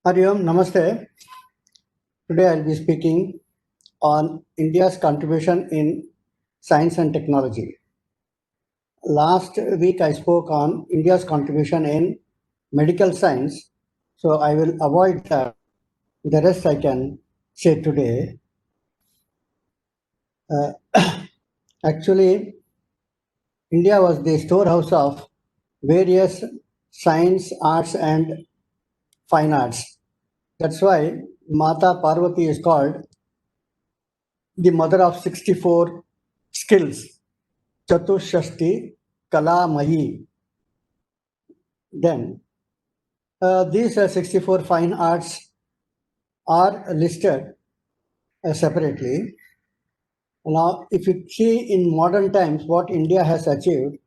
Hariom, Namaste. Today I'll be speaking on India's contribution in science and technology. Last week I spoke on India's contribution in medical science, so I will avoid that. The rest I can say today. Uh, Actually, India was the storehouse of various science, arts, and fine arts. That's why Mata Parvati is called the mother of 64 skills, Chatushashti Kalamayi. Then, these 64 fine arts are listed separately. Now, if you see in modern times what India has achieved,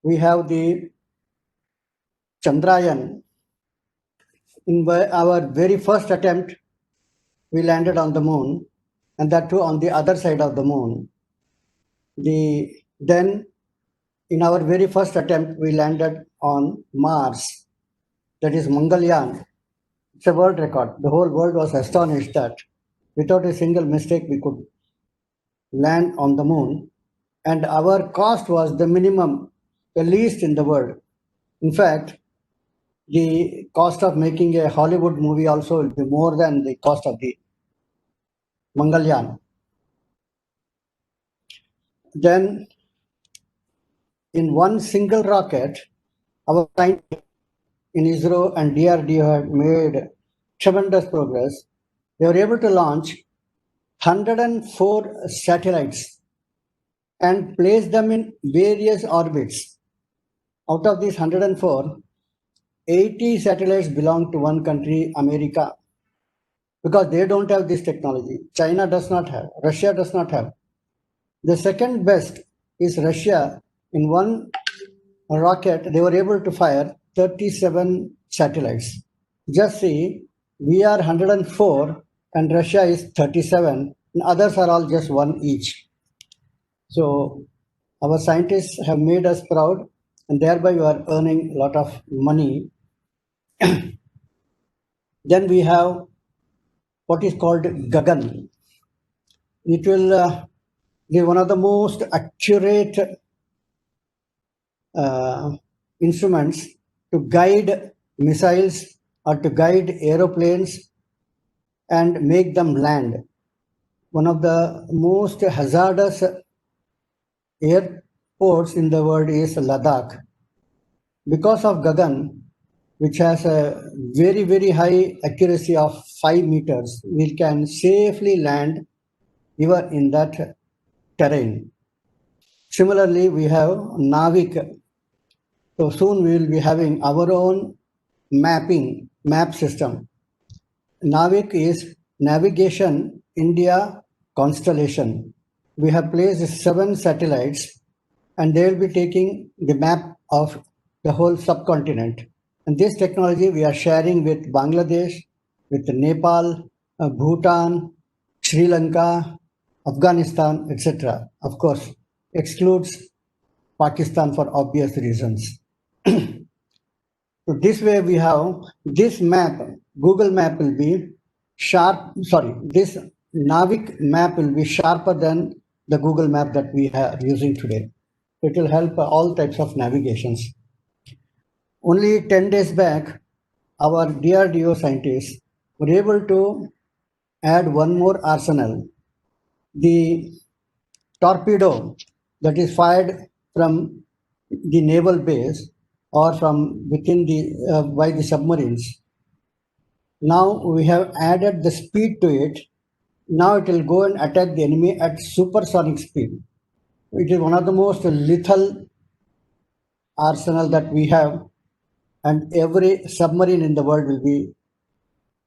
we have the Chandrayaan. In our very first attempt, we landed on the moon, and that too on the other side of the moon. Then, in our very first attempt, we landed on Mars. That is Mangalyaan. It's a world record. The whole world was astonished that without a single mistake we could land on the moon. And our cost was the minimum, the least in the world. In fact, the cost of making a Hollywood movie also will be more than the cost of the Mangalyaan. Then, in one single rocket, our scientists in ISRO and DRDO had made tremendous progress. They were able to launch 104 satellites and place them in various orbits. Out of these 104, 80 satellites belong to one country, America, because they don't have this technology. China does not have, Russia does not have. The second best is Russia. In one rocket, they were able to fire 37 satellites. Just see, we are 104 and Russia is 37, and others are all just one each. So our scientists have made us proud, and thereby we are earning a lot of money. Then we have what is called Gagan. It will be one of the most accurate instruments to guide missiles or to guide aeroplanes and make them land. One of the most hazardous airports in the world is Ladakh. Because of Gagan, which has a very, very high accuracy of 5 meters, we can safely land even in that terrain. Similarly, we have Navik. So soon we will be having our own map system. Navik is Navigation India Constellation. We have placed 7 satellites and they will be taking the map of the whole subcontinent. And this technology we are sharing with Bangladesh, with Nepal, Bhutan, Sri Lanka, Afghanistan, etc. Of course, excludes Pakistan for obvious reasons. So this way we have this map, Google map will be this Navik map will be sharper than the Google map that we are using today. It will help all types of navigations. Only 10 days back, our DRDO scientists were able to add one more arsenal. The torpedo that is fired from the naval base or from within by the submarines. Now we have added the speed to it. Now it will go and attack the enemy at supersonic speed. It is one of the most lethal arsenal that we have, and every submarine in the world will be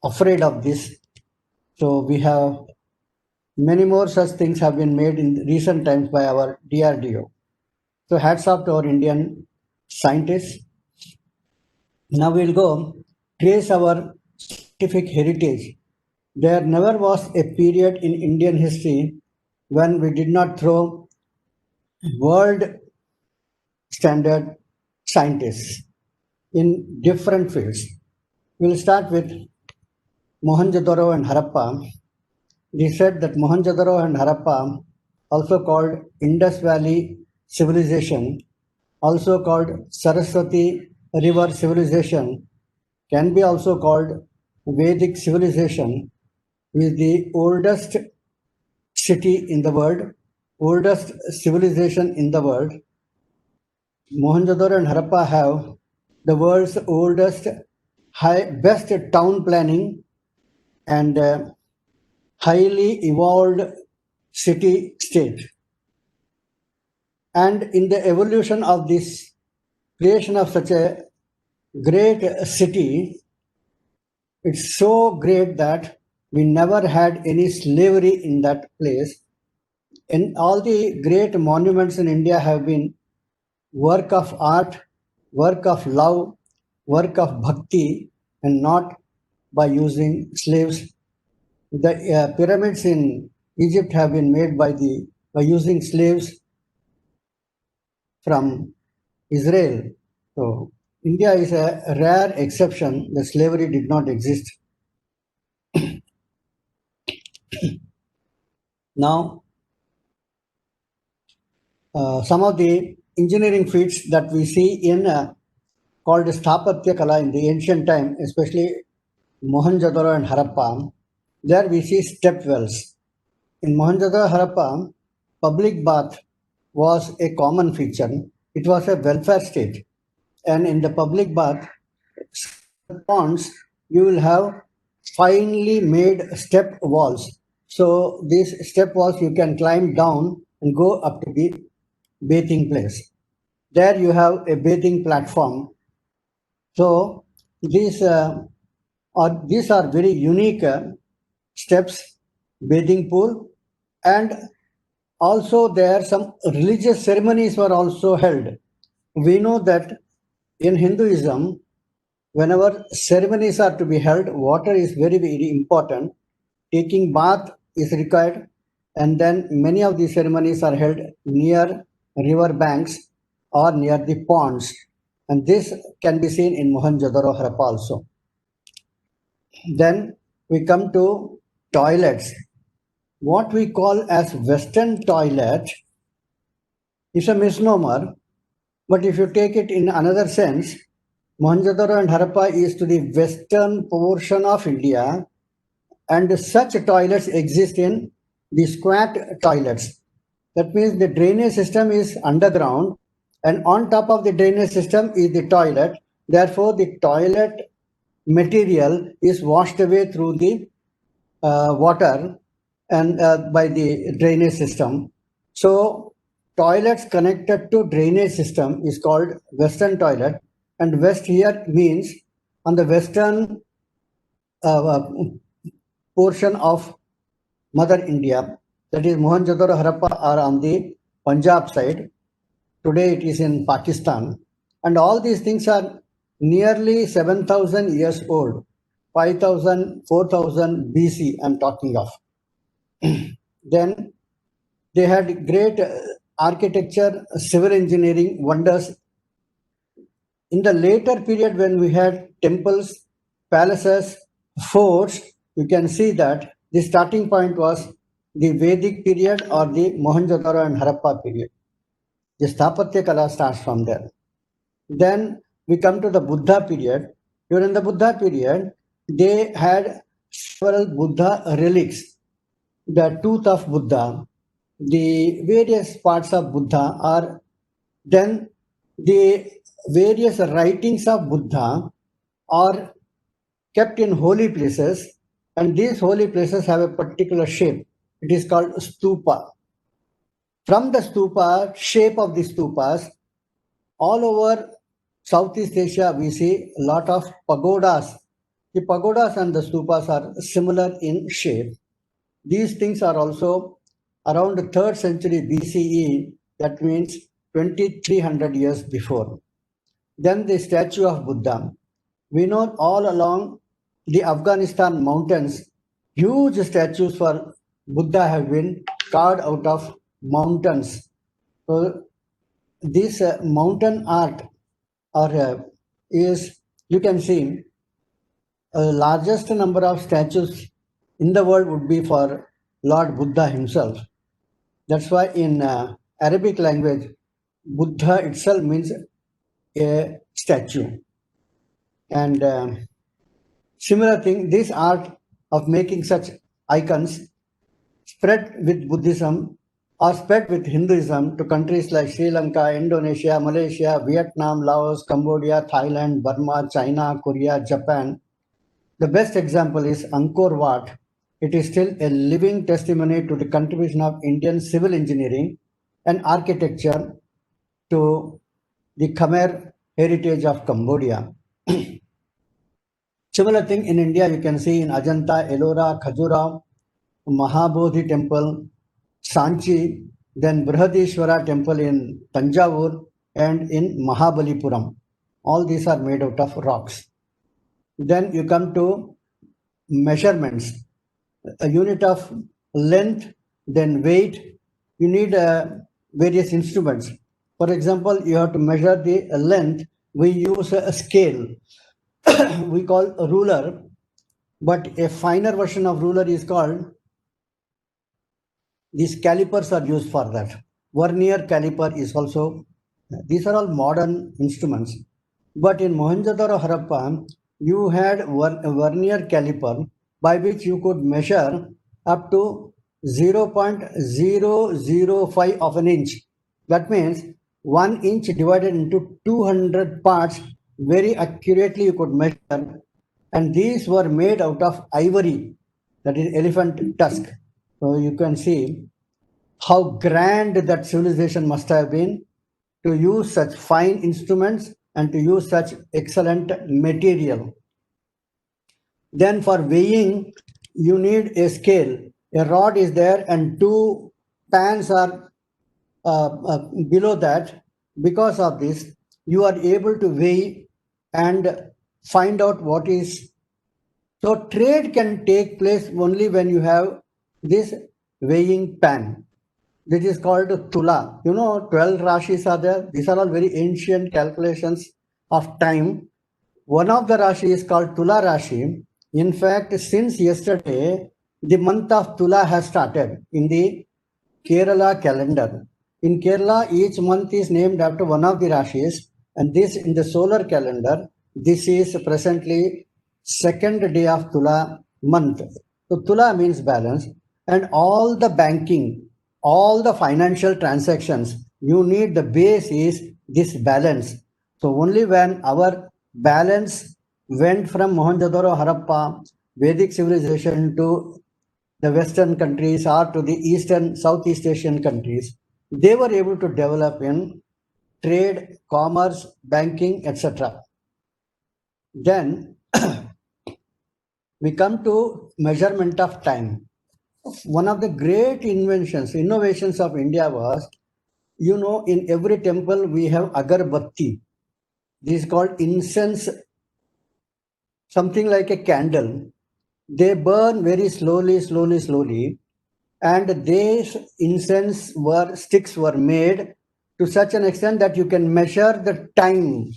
afraid of this. So we have many more such things have been made in recent times by our DRDO. So hats off to our Indian scientists. Now we'll go trace our scientific heritage. There never was a period in Indian history when we did not throw world standard scientists in different fields. We'll start with Mohenjo-daro and Harappa. It is said that Mohenjo-daro and Harappa, also called Indus Valley Civilization, also called Saraswati River Civilization, can be also called Vedic civilization, is the oldest city in the world, oldest civilization in the world. Mohenjo-daro and Harappa have the world's oldest, best town planning and highly evolved city state. And in the evolution of this creation of such a great city, it's so great that we never had any slavery in that place. And all the great monuments in India have been work of art, work of love, work of bhakti, and not by using slaves. The pyramids in Egypt have been made by using slaves from Israel. So India is a rare exception that slavery did not exist. Now, some of the engineering feats that we see in called Sthapatya Kala in the ancient time, especially Mohenjo-daro and Harappa, there we see step wells. In Mohenjo-daro Harappa, public bath was a common feature. It was a welfare state. And in the public bath ponds, you will have finely made step walls. So these step walls you can climb down and go up to the bathing place. There you have a bathing platform. So these are very unique steps, bathing pool, and also there some religious ceremonies were also held. We know that in Hinduism, whenever ceremonies are to be held, water is very, very important. Taking bath is required, and then many of these ceremonies are held near river banks or near the ponds. And this can be seen in Mohenjo-daro Harappa also. Then we come to toilets. What we call as Western toilet is a misnomer, but if you take it in another sense, Mohenjo-daro and Harappa is to the western portion of India, and such toilets exist in the squat toilets. That means the drainage system is underground, and on top of the drainage system is the toilet. Therefore, the toilet material is washed away through the water and by the drainage system. So toilets connected to drainage system is called western toilet, and west here means on the western portion of Mother India, that is Mohenjo-daro Harappa are on the Punjab side. Today it is in Pakistan, and all these things are nearly 7,000 years old, 5,000, 4,000 BC I'm talking of. Then they had great architecture, civil engineering wonders. In the later period when we had temples, palaces, forts, you can see that the starting point was the Vedic period or the Mohenjo-daro and Harappa period. The Sthapatya Kala starts from there. Then we come to the Buddha period. During the Buddha period, they had several Buddha relics. The tooth of Buddha, the various parts of Buddha are then the various writings of Buddha are kept in holy places, and these holy places have a particular shape. It is called stupa. From the stupa, shape of the stupas, all over Southeast Asia, we see a lot of pagodas. The pagodas and the stupas are similar in shape. These things are also around the 3rd century BCE, that means 2300 years before. Then the statue of Buddha. We know all along the Afghanistan mountains, huge statues for Buddha have been carved out of mountains. So this mountain art or is, you can see largest number of statues in the world would be for Lord Buddha himself. That's why in Arabic language, Buddha itself means a statue. And similar thing, this art of making such icons spread with Buddhism or spread with Hinduism to countries like Sri Lanka, Indonesia, Malaysia, Vietnam, Laos, Cambodia, Thailand, Burma, China, Korea, Japan. The best example is Angkor Wat. It is still a living testimony to the contribution of Indian civil engineering and architecture to the Khmer heritage of Cambodia. Similar thing in India, you can see in Ajanta, Ellora, Khajuraho, Mahabodhi temple, Sanchi, then Brihadishwara temple in Tanjavur and in Mahabalipuram. All these are made out of rocks. Then you come to measurements, a unit of length, then weight. You need various instruments. For example, you have to measure the length. We use a scale. We call a ruler, but a finer version of ruler is called, these calipers are used for that. Vernier caliper is also, these are all modern instruments. But in Mohenjo-daro Harappa, you had a vernier caliper by which you could measure up to 0.005 of an inch. That means 1 inch divided into 200 parts, very accurately you could measure. And these were made out of ivory, that is elephant tusk. So you can see how grand that civilization must have been to use such fine instruments and to use such excellent material. Then for weighing, you need a scale. A rod is there and two pans are below that. Because of this, you are able to weigh and find out what is. So trade can take place only when you have this weighing pan. This is called Tula. 12 Rashis are there. These are all very ancient calculations of time. One of the Rashi is called Tula Rashi. In fact, since yesterday, the month of Tula has started in the Kerala calendar. In Kerala, each month is named after one of the Rashis, and this in the solar calendar, this is presently second day of Tula month. So Tula means balance, and all the banking, all the financial transactions, you need the base is this balance. So only when our balance went from Mohenjo-daro Harappa, Vedic civilization to the Western countries or to the Eastern, Southeast Asian countries, they were able to develop in trade, commerce, banking, etc. Then we come to measurement of time. One of the great innovations of India was, in every temple we have agarbatti. This is called incense, something like a candle. They burn very slowly, and these incense sticks were made to such an extent that you can measure the time.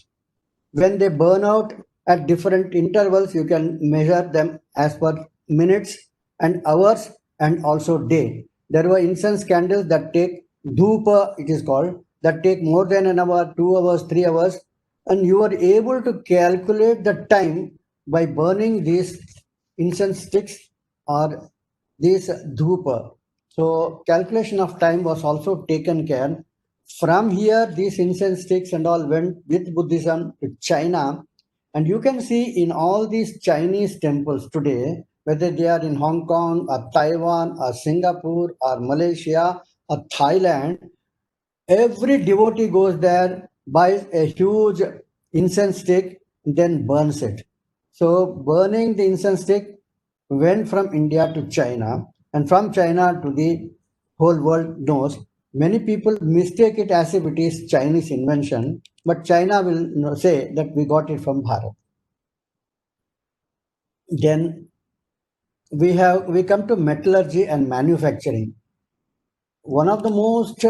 When they burn out at different intervals, you can measure them as per minutes and hours and also day. There were incense candles that take dhupa, it is called, that take more than an hour, 2 hours, 3 hours, and you are able to calculate the time by burning these incense sticks or these dhupa. So calculation of time was also taken care. From here, these incense sticks and all went with Buddhism to China. And you can see in all these Chinese temples today, whether they are in Hong Kong or Taiwan or Singapore or Malaysia or Thailand, every devotee goes there, buys a huge incense stick, then burns it. So burning the incense stick went from India to China, and from China to the whole world knows. Many people mistake it as if it is Chinese invention, but China will say that we got it from Bharat. Then we come to metallurgy and manufacturing. One of the most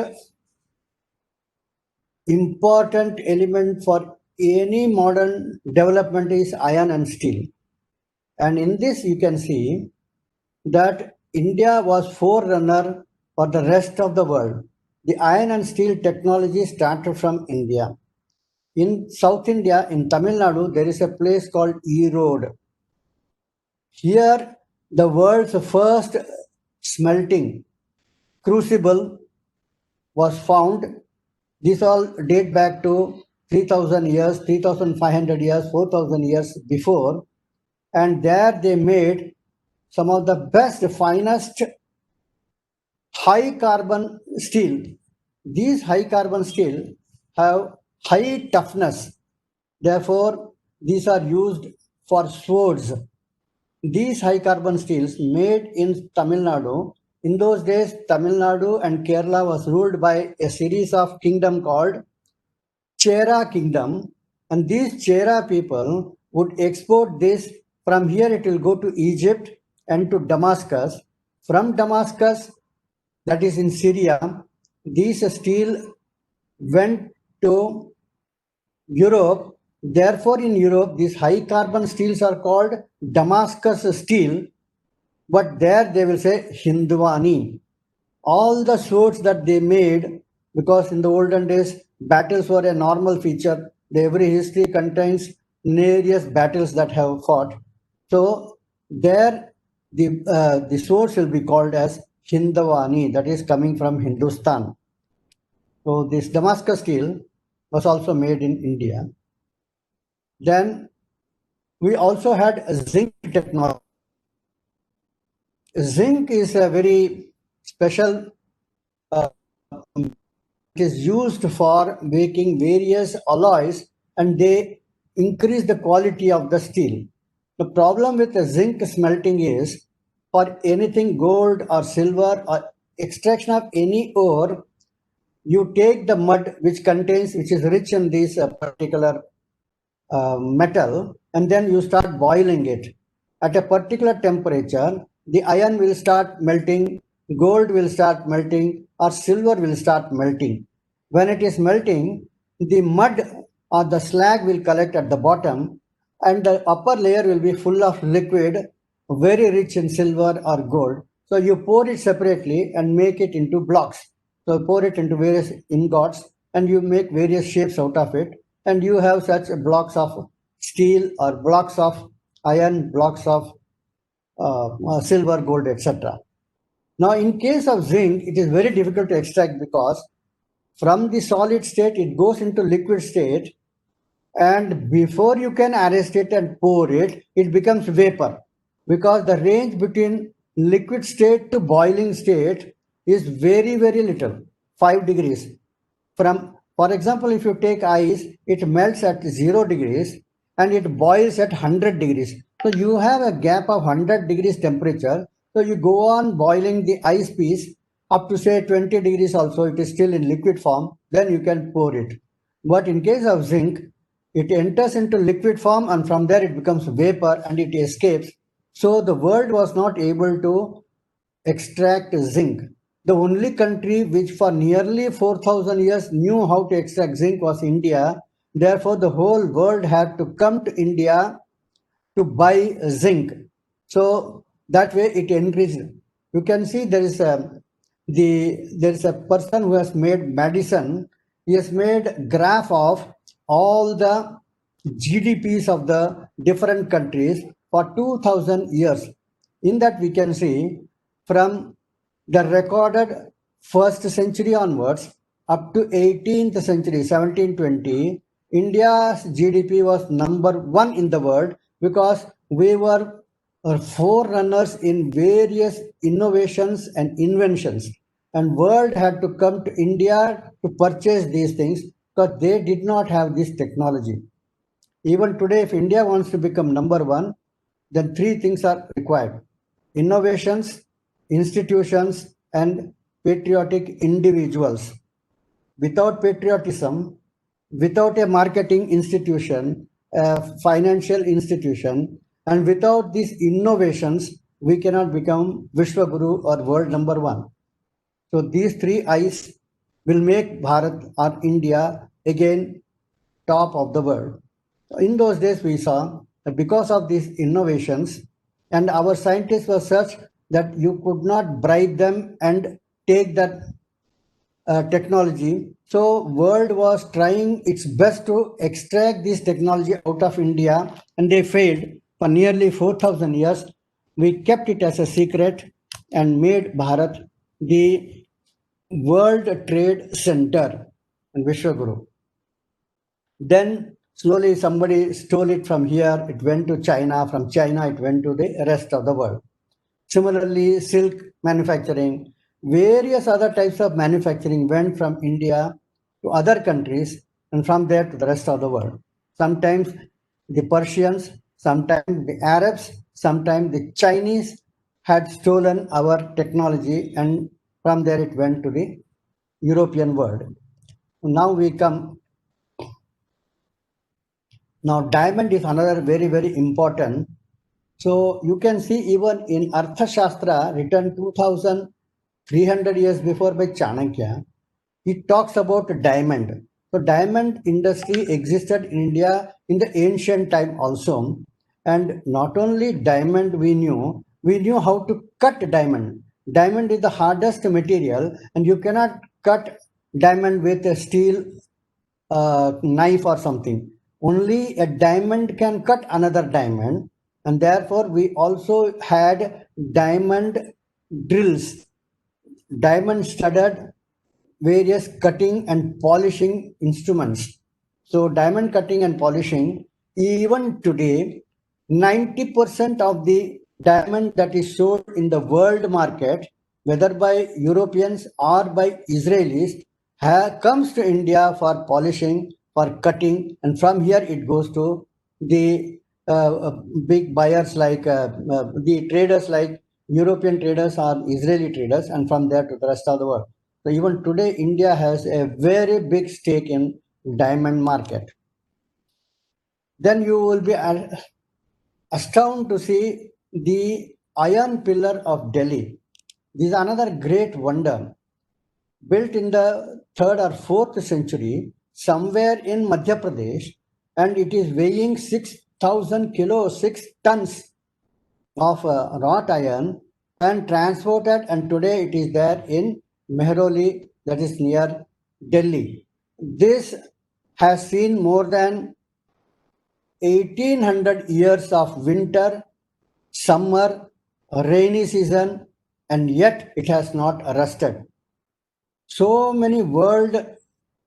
important element for any modern development is iron and steel. And in this, you can see that India was forerunner for the rest of the world. The iron and steel technology started from India. In South India, in Tamil Nadu, there is a place called Erode. Here, the world's first smelting crucible was found. These all date back to 3000 years, 3500 years, 4000 years before. And there they made some of the best, finest high carbon steel. These high carbon steel have high toughness. Therefore, these are used for swords. These high carbon steels made in Tamil Nadu. In those days, Tamil Nadu and Kerala was ruled by a series of kingdom called Chera kingdom, and these Chera people would export this. From here it will go to Egypt and to Damascus. From Damascus, that is in Syria, these steel went to Europe. Therefore, in Europe, these high carbon steels are called Damascus steel, but there they will say Hindwani. All the swords that they made, because in the olden days, battles were a normal feature. Every history contains various battles that have fought. So there, the swords will be called as Hindwani, that is coming from Hindustan. So this Damascus steel was also made in India. Then we also had zinc technology. Zinc is a very special, it is used for making various alloys, and they increase the quality of the steel. The problem with the zinc smelting is, for anything gold or silver or extraction of any ore, you take the mud which is rich in this particular metal, and then you start boiling it. At a particular temperature, the iron will start melting, gold will start melting, or silver will start melting. When it is melting, the mud or the slag will collect at the bottom, and the upper layer will be full of liquid, very rich in silver or gold. So you pour it separately and make it into blocks. So pour it into various ingots, and you make various shapes out of it, and you have such blocks of steel or blocks of iron, blocks of silver, gold, etc. Now, in case of zinc, it is very difficult to extract because from the solid state, it goes into liquid state, and before you can arrest it and pour it, it becomes vapor, because the range between liquid state to boiling state is very, very little, 5 degrees. For example, if you take ice, it melts at 0 degrees and it boils at 100 degrees. So you have a gap of 100 degrees temperature. So you go on boiling the ice piece up to say 20 degrees also, it is still in liquid form, then you can pour it. But in case of zinc, it enters into liquid form, and from there it becomes vapor and it escapes. So the world was not able to extract zinc. The only country which for nearly 4,000 years knew how to extract zinc was India. Therefore, the whole world had to come to India to buy zinc. So that way it increased. You can see there is a person who has made Madison. He has made graph of all the GDPs of the different countries for 2000 years. In that we can see from the recorded first century onwards up to 18th century, 1720, India's GDP was number one in the world because we were forerunners in various innovations and inventions. And world had to come to India to purchase these things because they did not have this technology. Even today, if India wants to become number one, then three things are required: innovations, institutions, and patriotic individuals. Without patriotism, without a marketing institution, a financial institution, and without these innovations, we cannot become Vishwaguru or world number one. So these three I's will make Bharat or India again top of the world. In those days, we saw that because of these innovations, and our scientists were such that you could not bribe them and take that technology. So world was trying its best to extract this technology out of India, and they failed for nearly 4,000 years. We kept it as a secret and made Bharat the World Trade Center and Vishwaguru. Then slowly somebody stole it from here, it went to China, from China it went to the rest of the world. Similarly, silk manufacturing, various other types of manufacturing went from India to other countries and from there to the rest of the world. Sometimes the Persians, sometimes the Arabs, sometimes the Chinese had stolen our technology, and from there it went to the European world. Now we come. Now diamond is another very, very important. So you can see even in Arthashastra written 2300 years before by Chanakya, he talks about diamond. So diamond industry existed in India in the ancient time also. And not only diamond we knew how to cut diamond. Diamond is the hardest material and you cannot cut diamond with a steel knife or something. Only a diamond can cut another diamond, and therefore we also had diamond drills, diamond studded various cutting and polishing instruments. So, diamond cutting and polishing, even today, 90% of the diamond that is sold in the world market, whether by Europeans or by Israelis, comes to India for polishing, for cutting, and from here it goes to the big buyers like the traders like European traders or Israeli traders, and from there to the rest of the world. So even today, India has a very big stake in diamond market. Then you will be astounded to see the iron pillar of Delhi. This is another great wonder. Built in the 3rd or 4th century, somewhere in Madhya Pradesh, and it is weighing 6,000 kilos, 6 tons of wrought iron, and transported, and today it is there in Mehroli, that is near Delhi. This has seen more than 1800 years of winter, summer, rainy season, and yet it has not rusted. So many world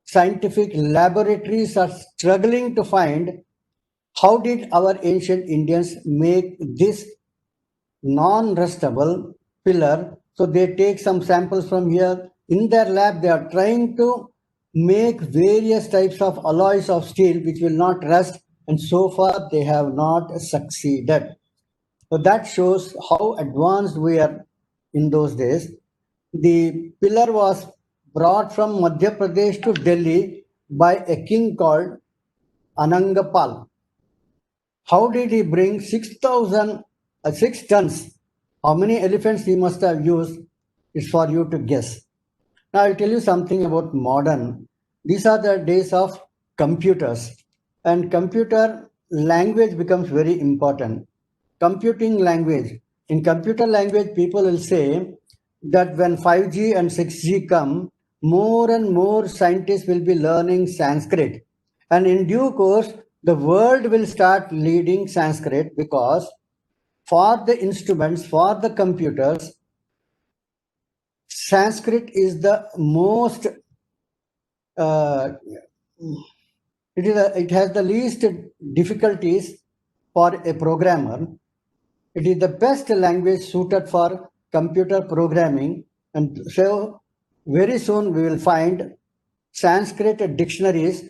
scientific laboratories are struggling to find how did our ancient Indians make this non-rustable pillar. So they take some samples from here. In their lab, they are trying to make various types of alloys of steel which will not rust, and so far they have not succeeded. So that shows how advanced we are in those days. The pillar was brought from Madhya Pradesh to Delhi by a king called Anangapal. How did he bring 6 tons? How many elephants he must have used is for you to guess. Now I'll tell you something about modern. These are the days of computers, and computer language becomes very important. Computing language. In computer language, people will say that when 5G and 6G come, more and more scientists will be learning Sanskrit. And in due course, the world will start leading Sanskrit, because for the instruments, for the computers, Sanskrit is the most, it has the least difficulties for a programmer. It is the best language suited for computer programming, and so very soon we will find Sanskrit dictionaries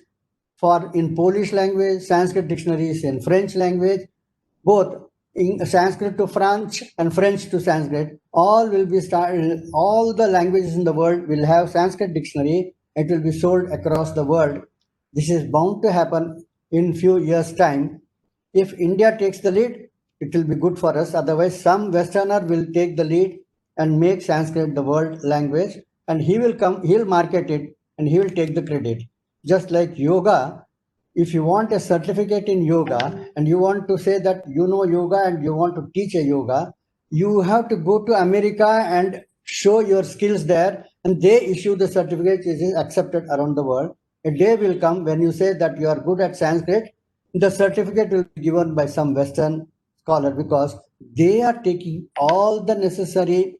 for in Polish language, Sanskrit dictionaries in French language, both in Sanskrit to French and French to Sanskrit. All will be started. All the languages in the world will have Sanskrit dictionary. It will be sold across the world. This is bound to happen in few years' time. If India takes the lead, it will be good for us. Otherwise, some Westerner will take the lead and make Sanskrit the world language, and he will come, he'll market it, and he will take the credit. Just like yoga, if you want a certificate in yoga and you want to say that you know yoga and you want to teach a yoga, you have to go to America and show your skills there, and they issue the certificate which is accepted around the world. A day will come when you say that you are good at Sanskrit, the certificate will be given by some Western scholar because they are taking all the necessary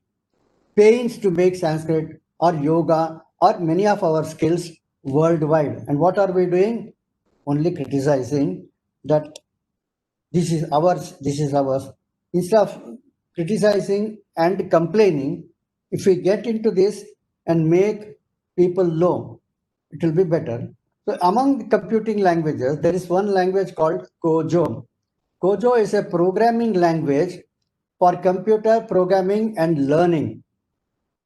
pains to make Sanskrit or yoga or many of our skills worldwide. And what are we doing? Only criticizing that this is ours, this is ours. Instead of criticizing and complaining, if we get into this and make people know, it will be better. So among the computing languages, there is one language called Kojo. Kojo is a programming language for computer programming and learning.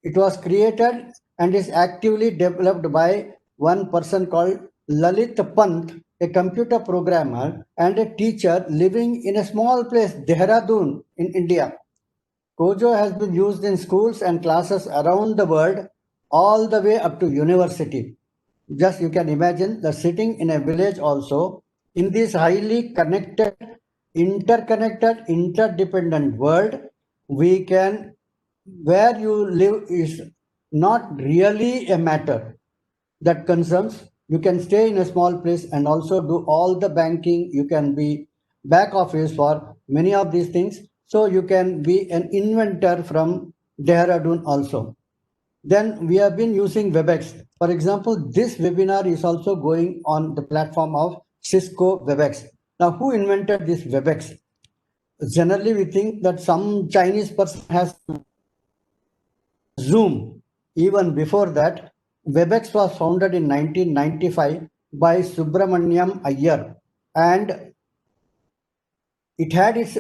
It was created and is actively developed by one person called Lalit Pant, a computer programmer and a teacher living in a small place, Dehradun, in India. Kojo has been used in schools and classes around the world, all the way up to university. Just you can imagine the sitting in a village also in this highly connected, interconnected, interdependent world, we can where you live is not really a matter that concerns. You can stay in a small place and also do all the banking. You can be back office for many of these things. So you can be an inventor from Dehradun also. Then we have been using WebEx. For example, this webinar is also going on the platform of Cisco WebEx. Now, who invented this WebEx? Generally, we think that some Chinese person has Zoom. Even before that, WebEx was founded in 1995 by Subramaniam Iyer, and it had its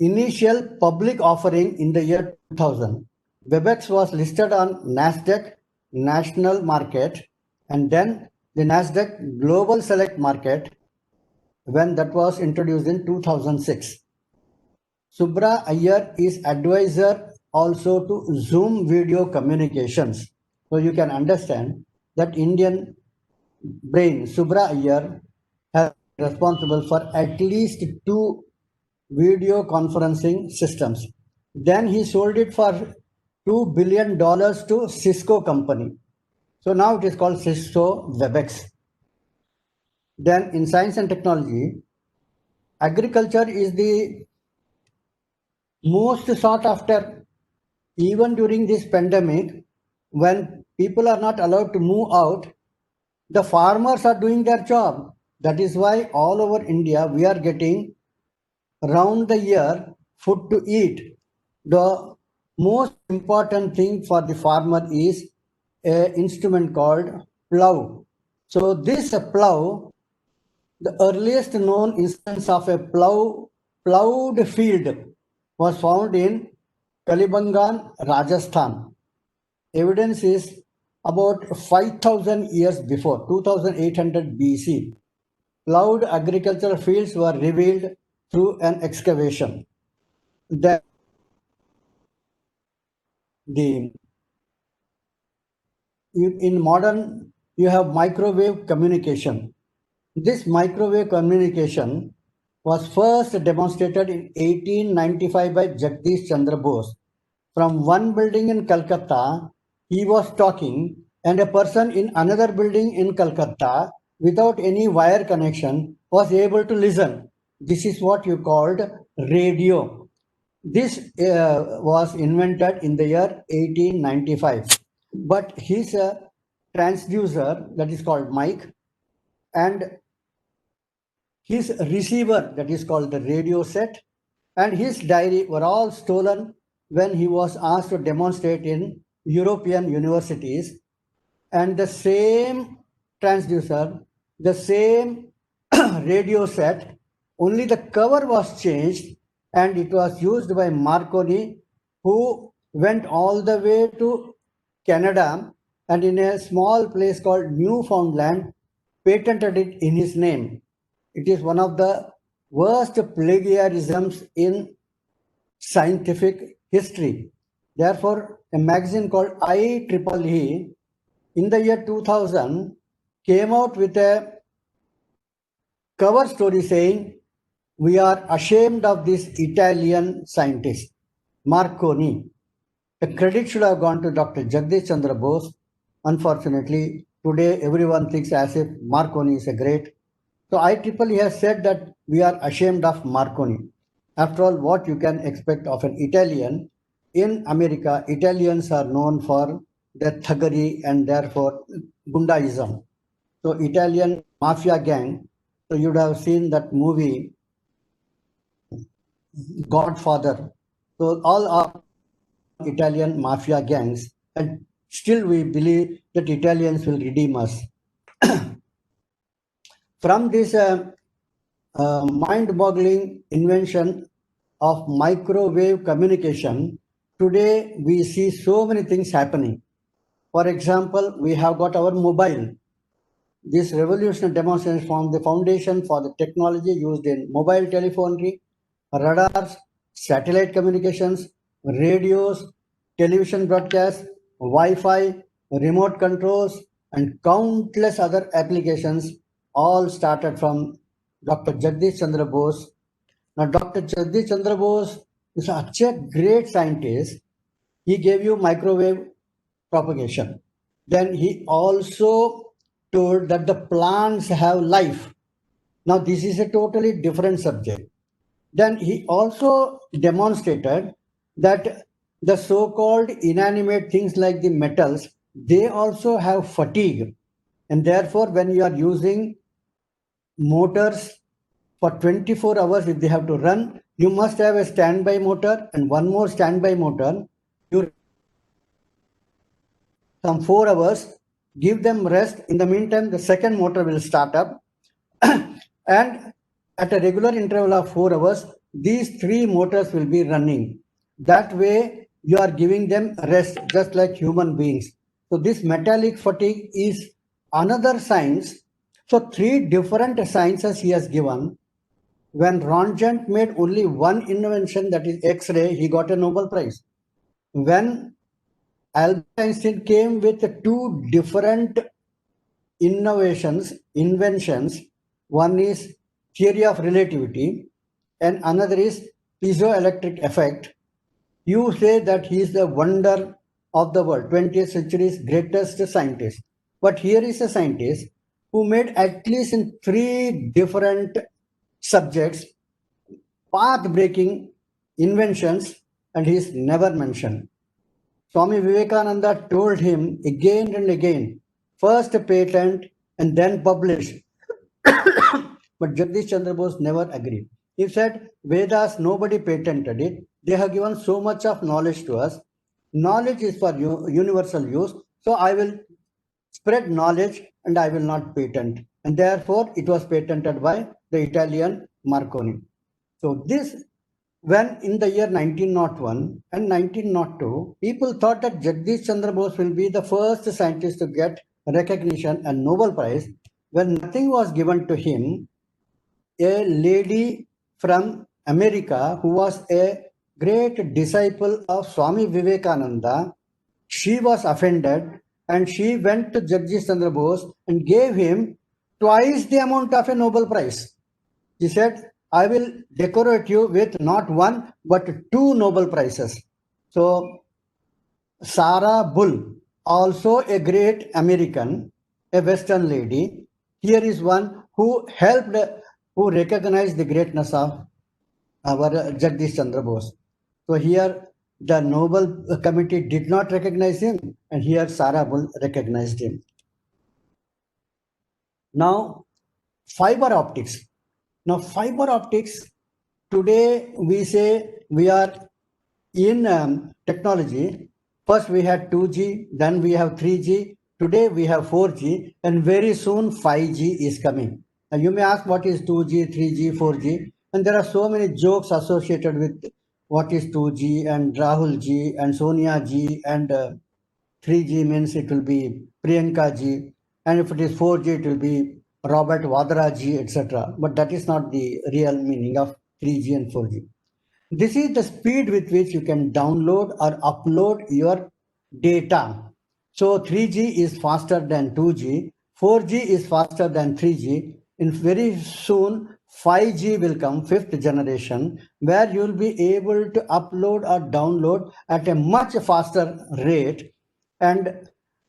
initial public offering in the year 2000. WebEx was listed on NASDAQ National Market and then the NASDAQ Global Select Market when that was introduced in 2006. Subra Iyer is advisor also to Zoom video communications. So you can understand that Indian brain, Subra Iyer, has been responsible for at least two video conferencing systems. Then he sold it for $2 billion to Cisco company. So now it is called Cisco WebEx. Then in science and technology, agriculture is the most sought after. Even during this pandemic, when people are not allowed to move out, the farmers are doing their job. That is why all over India we are getting round the year food to eat. The most important thing for the farmer is an instrument called plow. So this plow, the earliest known instance of a plowed field was found in Kalibangan, Rajasthan. Evidence is about 5,000 years before, 2800 BC. Plowed agricultural fields were revealed through an excavation. Then in modern, you have microwave communication. This microwave communication was first demonstrated in 1895 by Jagdish Chandra Bose. From one building in Calcutta, he was talking, and a person in another building in Calcutta, without any wire connection, was able to listen. This is what you called radio. This was invented in the year 1895. But his transducer, that is called mic, and his receiver, that is called the radio set, and his diary were all stolen when he was asked to demonstrate in European universities. And the same transducer, the same radio set, only the cover was changed, and it was used by Marconi, who went all the way to Canada and in a small place called Newfoundland patented it in his name. It is one of the worst plagiarisms in scientific history. Therefore, a magazine called IEEE in the year 2000 came out with a cover story saying, "We are ashamed of this Italian scientist, Marconi." The credit should have gone to Dr. Jagdish Chandra Bose. Unfortunately, today everyone thinks as if Marconi is a great. So IEEE has said that we are ashamed of Marconi. After all, what you can expect of an Italian? In America, Italians are known for their thuggery and therefore Gundaism. So Italian mafia gang. So you'd have seen that movie Godfather. So all are Italian mafia gangs, and still we believe that Italians will redeem us. From this mind-boggling invention of microwave communication, today we see so many things happening. For example, we have got our mobile. This revolutionary demonstration formed the foundation for the technology used in mobile telephony, radars, satellite communications, radios, television broadcasts, Wi-Fi, remote controls, and countless other applications all started from Dr. Jagdish Chandra Bose. Now, Dr. Jagdish Chandra Bose is such a great scientist. He gave you microwave propagation. Then he also told that the plants have life. Now, this is a totally different subject. Then he also demonstrated that the so-called inanimate things like the metals, they also have fatigue. And therefore, when you are using motors for 24 hours, if they have to run, you must have a standby motor and one more standby motor. You some 4 hours, give them rest. In the meantime, the second motor will start up. And at a regular interval of 4 hours, these 3 motors will be running. That way, you are giving them rest, just like human beings. So this metallic fatigue is another science. So 3 different sciences he has given. When Röntgen made only one invention, that is X-ray, he got a Nobel Prize. When Albert Einstein came with 2 different inventions. One is theory of relativity and another is piezoelectric effect. You say that he is the wonder of the world, 20th century's greatest scientist. But here is a scientist who made at least in 3 different subjects path-breaking inventions, and he is never mentioned. Swami Vivekananda told him again and again, first patent and then publish. But Jagdish Chandra Bose never agreed. He said, Vedas, nobody patented it. They have given so much of knowledge to us. Knowledge is for universal use. So I will spread knowledge and I will not patent. And therefore, it was patented by the Italian Marconi. So this, when in the year 1901 and 1902, people thought that Jagdish Chandra Bose will be the first scientist to get recognition and Nobel Prize. When nothing was given to him, a lady from America who was a great disciple of Swami Vivekananda, she was offended and she went to Jagdish Chandra Bose and gave him twice the amount of a Nobel Prize. She said, I will decorate you with not one, but 2 Nobel Prizes. So, Sarah Bull, also a great American, a Western lady, here is one who helped, who recognized the greatness of our Jagdish Chandra Bose. So here the Nobel Committee did not recognize him, and here Sarah Bull recognized him. Now, fiber optics. Now, fiber optics, today we say we are in technology. First we had 2G, then we have 3G, today we have 4G, and very soon 5G is coming. Now you may ask what is 2G, 3G, 4G, and there are so many jokes associated with what is 2G and Rahul Ji and Sonia Ji, and 3G means it will be Priyanka Ji, and if it is 4G it will be Robert Vadra Ji, etc. But that is not the real meaning of 3G and 4G. This is the speed with which you can download or upload your data. So 3G is faster than 2G, 4G is faster than 3G, In very soon, 5G will come, fifth generation, where you will be able to upload or download at a much faster rate. And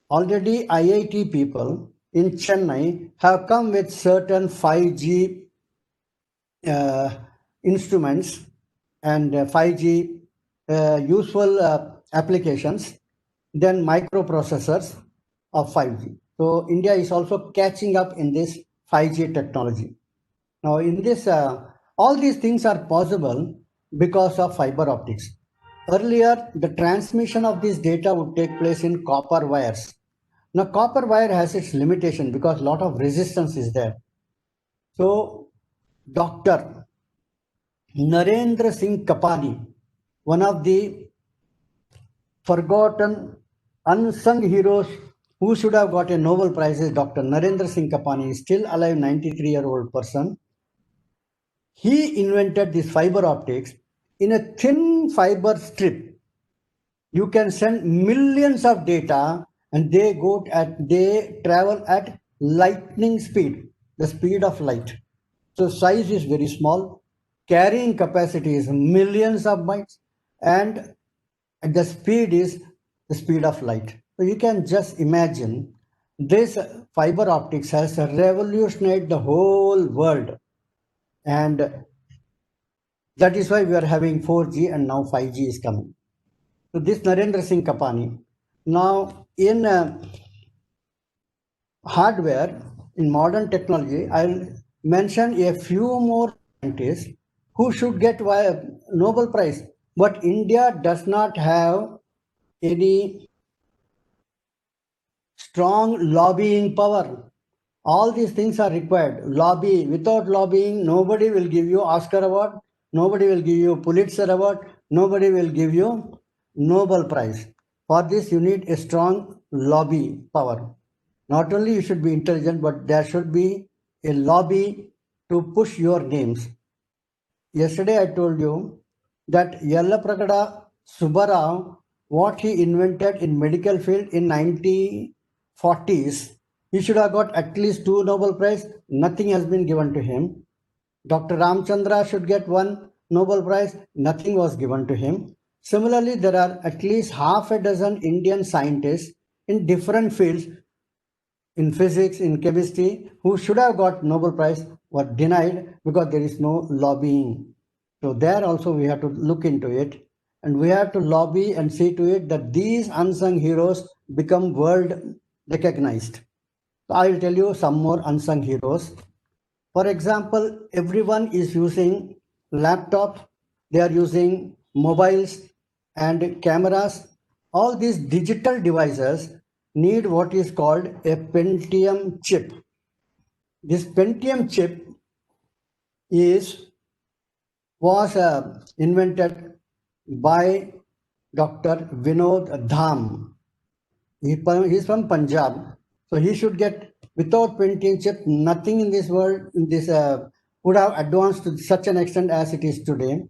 already IIT people in Chennai have come with certain 5G instruments and 5G useful applications, then microprocessors of 5G. So India is also catching up in this 5G technology. Now, in this, all these things are possible because of fiber optics. Earlier, the transmission of this data would take place in copper wires. Now, copper wire has its limitation because a lot of resistance is there. So, Dr. Narendra Singh Kapani, one of the forgotten, unsung heroes who should have got a Nobel Prize, is Dr. Narendra Singh Kapani, is still alive, 93-year-old person. He invented this fiber optics. In a thin fiber strip, you can send millions of data, and they travel at lightning speed, the speed of light. So size is very small, carrying capacity is millions of bytes, and the speed is the speed of light. So you can just imagine this fiber optics has revolutionized the whole world, and that is why we are having 4G and now 5G is coming. So this Narendra Singh Kapani. Now in hardware, in modern technology, I'll mention a few more scientists who should get Nobel Prize. But India does not have any strong lobbying power. All these things are required. Lobby. Without lobbying, nobody will give you Oscar award, nobody will give you Pulitzer award, nobody will give you Nobel Prize. For this, you need a strong lobby power. Not only you should be intelligent, but there should be a lobby to push your names. Yesterday I told you that Yallapragada Subbarao, what he invented in medical field in 1940s, he should have got at least 2 Nobel Prize. Nothing has been given to him. Dr. Ramchandra should get 1 Nobel Prize. Nothing was given to him. Similarly, there are at least half a dozen Indian scientists in different fields, in physics, in chemistry, who should have got Nobel Prize, were denied because there is no lobbying. So there also we have to look into it, and we have to lobby and see to it that these unsung heroes become world recognized. So I will tell you some more unsung heroes. For example, everyone is using laptop, they are using mobiles and cameras. All these digital devices need what is called a Pentium chip. This Pentium chip was invented by Dr. Vinod Dham. He's from Punjab, so he should get, without Pentium chip, nothing in this world would have advanced to such an extent as it is today.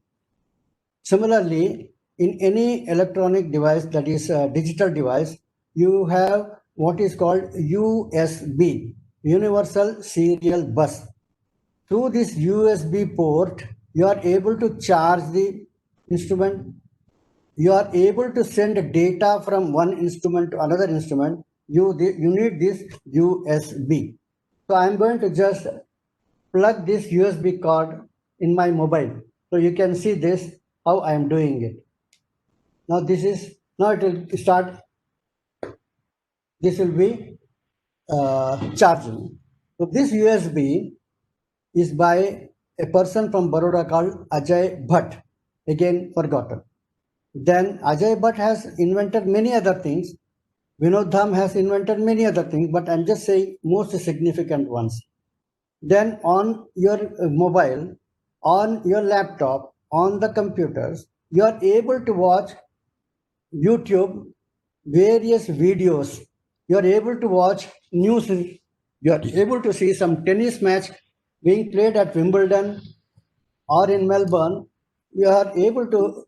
Similarly, in any electronic device, that is a digital device, you have what is called USB, Universal Serial Bus. Through this USB port, you are able to charge the instrument. You are able to send data from one instrument to another instrument. You need this USB. So I am going to just plug this USB cord in my mobile. So you can see this, how I am doing it. Now it will start, this will be charging. So this USB is by a person from Baroda called Ajay Bhatt, again forgotten. Then Ajay Bhatt has invented many other things. Vinod Dham has invented many other things, but I'm just saying most significant ones. Then on your mobile, on your laptop, on the computers, you are able to watch YouTube, various videos. You are able to watch news. You are able to see some tennis match being played at Wimbledon or in Melbourne. You are able to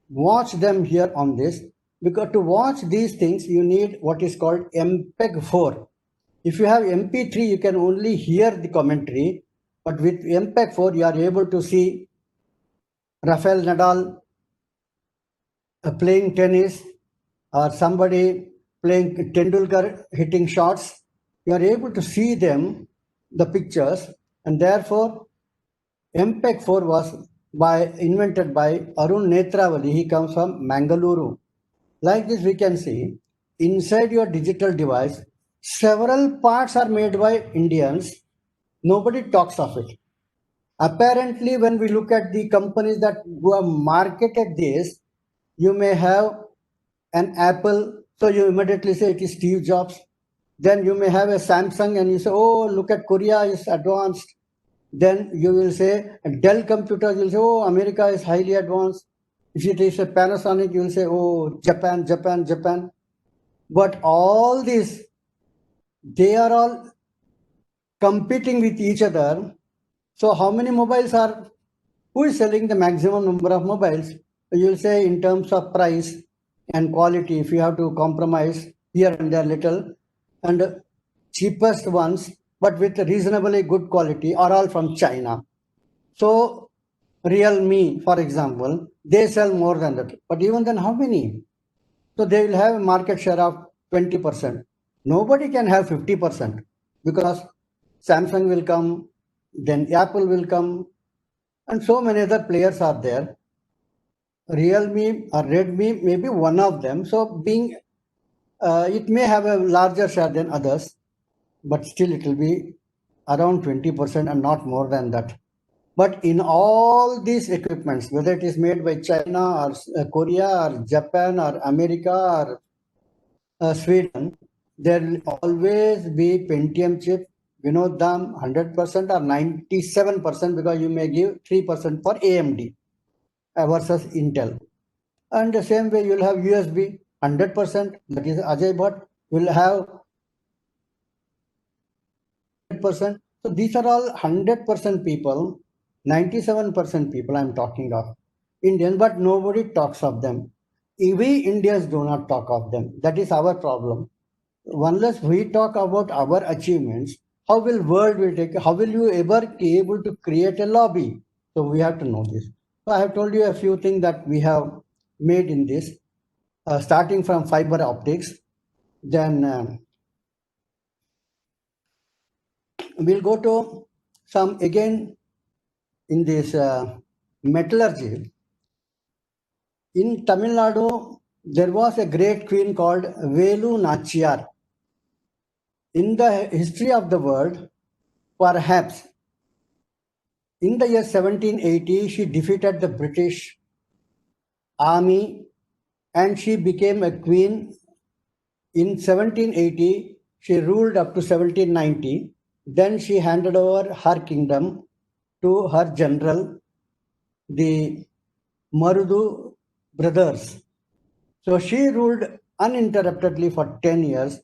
watch them here on this, because to watch these things you need what is called MPEG 4. If you have MP3, you can only hear the commentary, but with MPEG 4, you are able to see Rafael Nadal playing tennis or somebody playing Tendulkar hitting shots. You are able to see them, the pictures, and therefore MPEG 4 was invented by Arun Netravali. He comes from Mangaluru. Like this, we can see inside your digital device, several parts are made by Indians. Nobody talks of it. Apparently, when we look at the companies that who have marketed this, you may have an Apple, so you immediately say it is Steve Jobs. Then you may have a Samsung and you say, oh, look at Korea is advanced. Then you will say Dell computers, you'll say, oh, America is highly advanced. If it is a Panasonic, you will say, oh, Japan, Japan, Japan. But all these, they are all competing with each other. So how many mobiles are, who is selling the maximum number of mobiles? You will say in terms of price and quality, if you have to compromise here and there little, and cheapest ones, but with reasonably good quality, are all from China. So Realme, for example, they sell more than that. But even then, how many? So they will have a market share of 20%. Nobody can have 50% because Samsung will come, then Apple will come, and so many other players are there. Realme or Redmi may be one of them. So it may have a larger share than others, but still it will be around 20% and not more than that. But in all these equipments, whether it is made by China or Korea or Japan or America or Sweden, there will always be Pentium chip, Vinod Dham 100% or 97% because you may give 3% for AMD versus Intel. And the same way you'll have USB 100%, that is Ajay Bhatt, will have 100%. So these are all 100% people, 97% people I'm talking of, Indians, but nobody talks of them. We Indians do not talk of them. That is our problem. Unless we talk about our achievements, how will world will take, how will you ever be able to create a lobby? So we have to know this. So I have told you a few things that we have made in this, starting from fiber optics, then we'll go to some again in this metallurgy. In Tamil Nadu, there was a great queen called Velu Nachiyar. In the history of the world, perhaps in the year 1780, she defeated the British army and she became a queen. In 1780, she ruled up to 1790. Then she handed over her kingdom to her general, the Marudu brothers. So she ruled uninterruptedly for 10 years.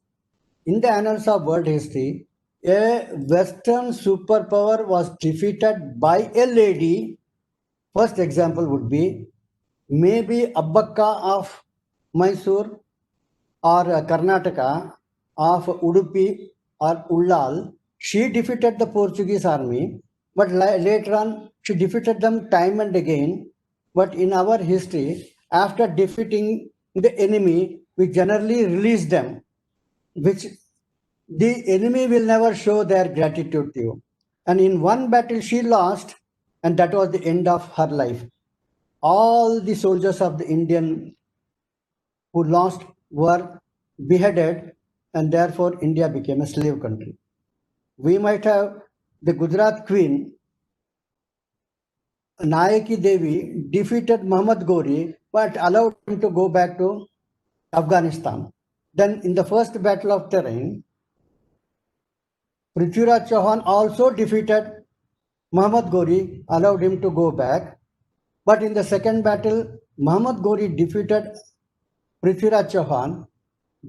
In the annals of world history, a Western superpower was defeated by a lady. First example would be maybe Abbakka of Mysore or Karnataka of Udupi or Ullal. She defeated the Portuguese army, but later on she defeated them time and again. But in our history, after defeating the enemy, we generally release them, which the enemy will never show their gratitude to you. And in one battle she lost, and that was the end of her life. All the soldiers of the Indian who lost were beheaded, and therefore India became a slave country. We might have the Gujarat queen, Nayaki Devi, defeated Muhammad Ghori, but allowed him to go back to Afghanistan. Then in the first battle of Terrain, Prithviraj Chauhan also defeated Muhammad Ghori, allowed him to go back. But in the second battle, Muhammad Ghori defeated Prithviraj Chauhan,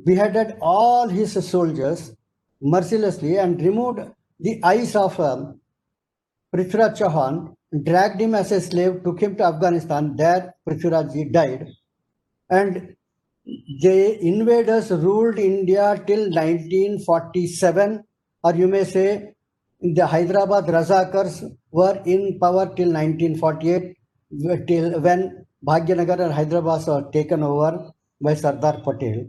beheaded all his soldiers mercilessly and removed the eyes of Prithviraj Chauhan, dragged him as a slave, took him to Afghanistan. There Prithviraj Ji died. And the invaders ruled India till 1947, or you may say the Hyderabad Razakars were in power till 1948, till when Bhagyanagar and Hyderabad were taken over by Sardar Patel.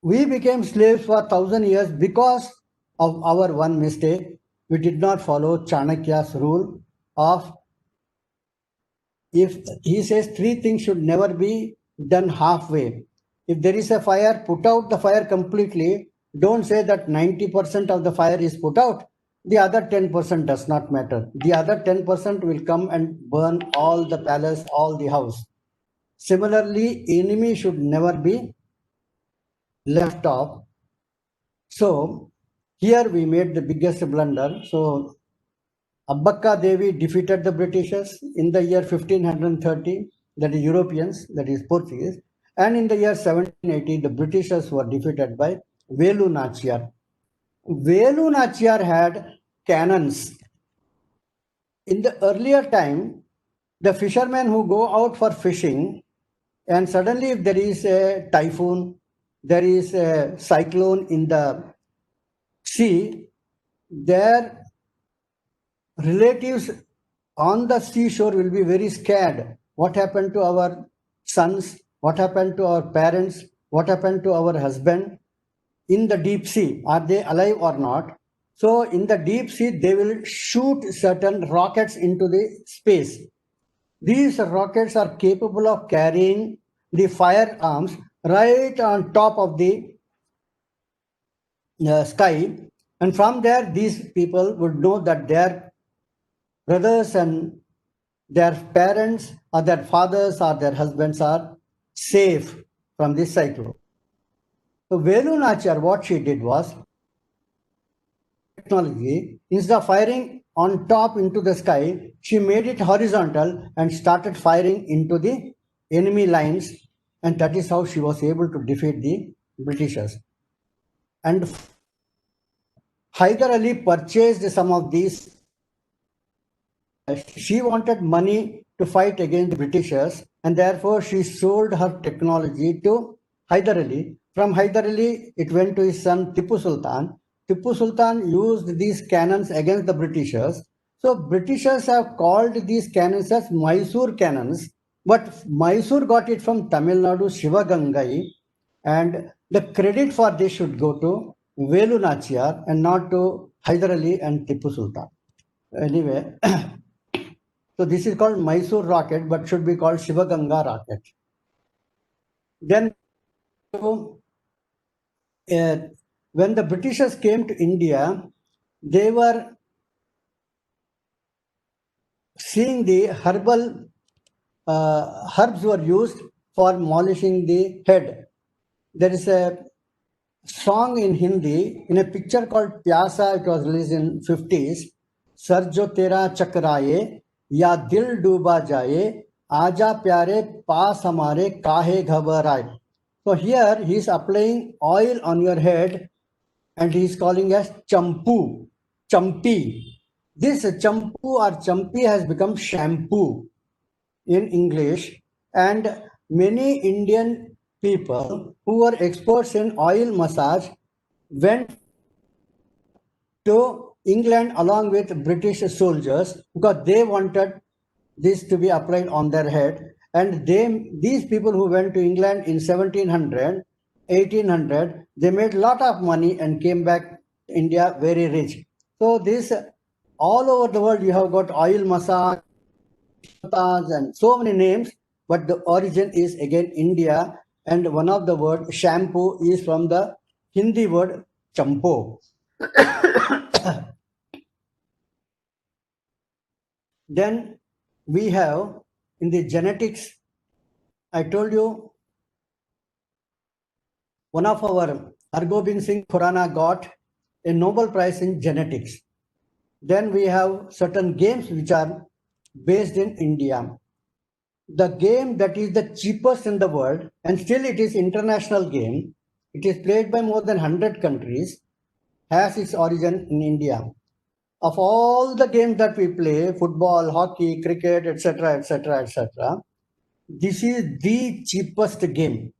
We became slaves for 1,000 years because of our one mistake. We did not follow Chanakya's rule of, if he says three things should never be done halfway. If there is a fire, put out the fire completely. Don't say that 90% of the fire is put out. The other 10% does not matter. The other 10% will come and burn all the palace, all the house. Similarly, enemy should never be left off. So here we made the biggest blunder. So Abbakka Devi defeated the Britishers in the year 1530, that is Europeans, that is Portuguese, and in the year 1780, the Britishers were defeated by Velu Nachiyar. Velu Nachiyar had cannons. In the earlier time, the fishermen who go out for fishing, and suddenly if there is a typhoon, there is a cyclone in the sea, their relatives on the seashore will be very scared. What happened to our sons? What happened to our parents? What happened to our husband in the deep sea? Are they alive or not? So in the deep sea, they will shoot certain rockets into the space. These rockets are capable of carrying the firearms right on top of the sky, and from there these people would know that their brothers and their parents or their fathers or their husbands are safe from this cyclone. So Velu Nachar, what she did was, technology, instead of firing on top into the sky, she made it horizontal and started firing into the enemy lines, and that is how she was able to defeat the Britishers. And Hyder Ali purchased some of these. She wanted money to fight against the Britishers, and therefore she sold her technology to Hyder Ali. From Hyder Ali, it went to his son Tipu Sultan. Tipu Sultan used these cannons against the Britishers. So Britishers have called these cannons as Mysore cannons, but Mysore got it from Tamil Nadu Shivagangai, and the credit for this should go to Velu Nachiyar and not to Hyder Ali and Tipu Sultan. Anyway, so this is called Mysore rocket, but should be called Shivaganga rocket. Then, when the Britishers came to India, they were seeing the herbal herbs were used for molishing the head. There is a song in Hindi in a picture called Pyasa. It was released in 50s. Sir जो तेरा चकराए या दिल डूबा जाए आजा प्यारे पास हमारे काहे घबराए. So here he is applying oil on your head and he is calling as champu, champi. This champu or champi has become shampoo in English, and many Indian people who were experts in oil massage went to England along with British soldiers because they wanted this to be applied on their head. And these people who went to England in 1700, 1800, they made a lot of money and came back to India very rich. So this, all over the world, you have got oil massage and so many names, but the origin is again India. And one of the word shampoo is from the Hindi word champo. Then we have in the genetics, I told you one of our Hargobind Singh Khurana got a Nobel Prize in genetics. Then we have certain games which are based in India. The game that is the cheapest in the world, and still it is international game, it is played by more than 100 countries, has its origin in India. Of all the games that we play, football, hockey, cricket, etc., etc., etc., this is the cheapest game.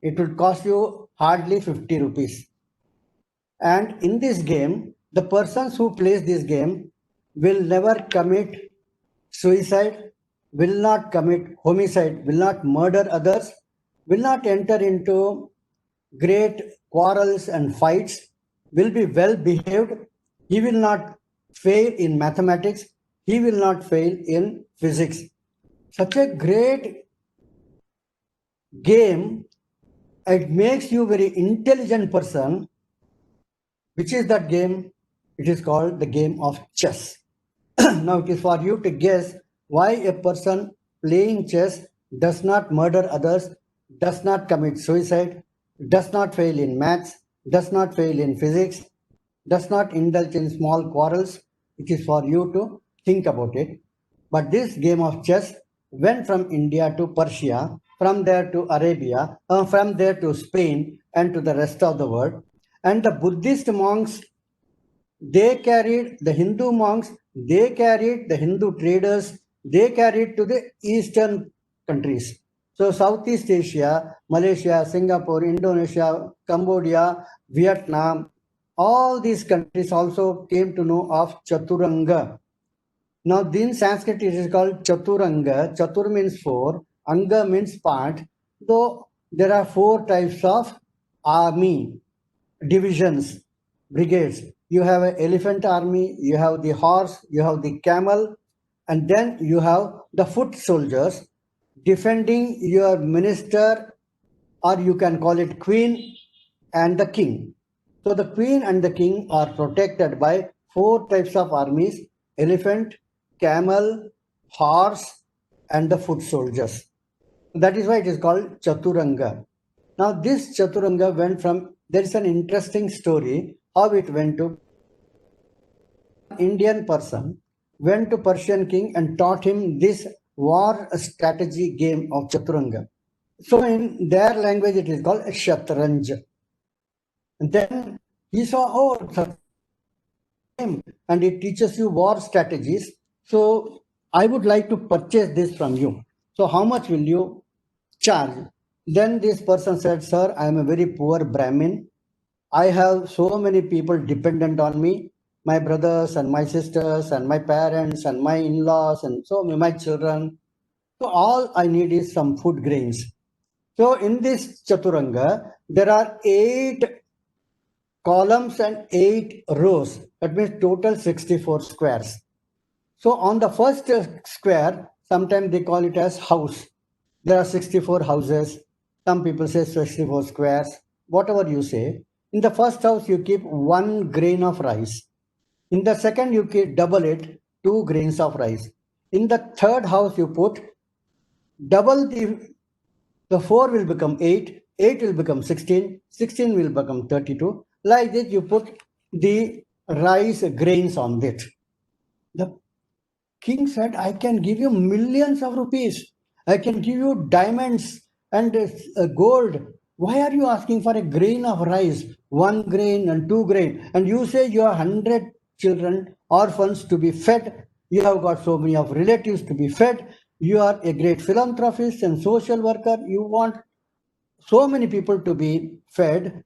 it would cost you hardly 50 rupees. And in this game, the persons who plays this game will never commit suicide, will not commit homicide, will not murder others, will not enter into great quarrels and fights, will be well behaved. He will not fail in mathematics, he will not fail in physics. Such a great game, it makes you very intelligent person. Which is that game? It is called the game of chess. Now it is for you to guess why a person playing chess does not murder others, does not commit suicide, does not fail in maths, does not fail in physics, does not indulge in small quarrels. It is for you to think about it. But this game of chess went from India to Persia, from there to Arabia, from there to Spain, and to the rest of the world. And the Buddhist monks, they carried the Hindu monks, they carried the Hindu traders, they carried to the eastern countries. So Southeast Asia, Malaysia, Singapore, Indonesia, Cambodia, Vietnam, all these countries also came to know of Chaturanga. Now, in Sanskrit, it is called Chaturanga. Chatur means four, Anga means part. Though there are four types of army, divisions, brigades. You have an elephant army, you have the horse, you have the camel, and then you have the foot soldiers defending your minister, or you can call it queen and the king. So the queen and the king are protected by four types of armies: elephant, camel, horse, and the foot soldiers. That is why it is called Chaturanga. Now, this Chaturanga went from, there is an interesting story how it went to Indian person went to Persian king and taught him this war strategy game of Chaturanga. So in their language it is called Shatranj. And then he saw, oh, it's a game and it teaches you war strategies. So I would like to purchase this from you. So how much will you charge? Then this person said, sir, I am a very poor Brahmin. I have so many people dependent on me, my brothers and my sisters and my parents and my in-laws and so my children. So all I need is some food grains. So in this Chaturanga, there are 8 columns and 8 rows. That means total 64 squares. So on the first square, sometimes they call it as house. There are 64 houses. Some people say 64 squares, whatever you say. In the first house, you keep 1 grain of rice. In the second, you keep double it, 2 grains of rice. In the third house, you put double the 4 will become 8, 8 will become 16, 16 will become 32. Like this, you put the rice grains on it. The king said, I can give you millions of rupees. I can give you diamonds and gold. Why are you asking for a grain of rice, 1 grain and 2 grain? And you say you have 100 children, orphans to be fed. You have got so many of relatives to be fed. You are a great philanthropist and social worker. You want so many people to be fed.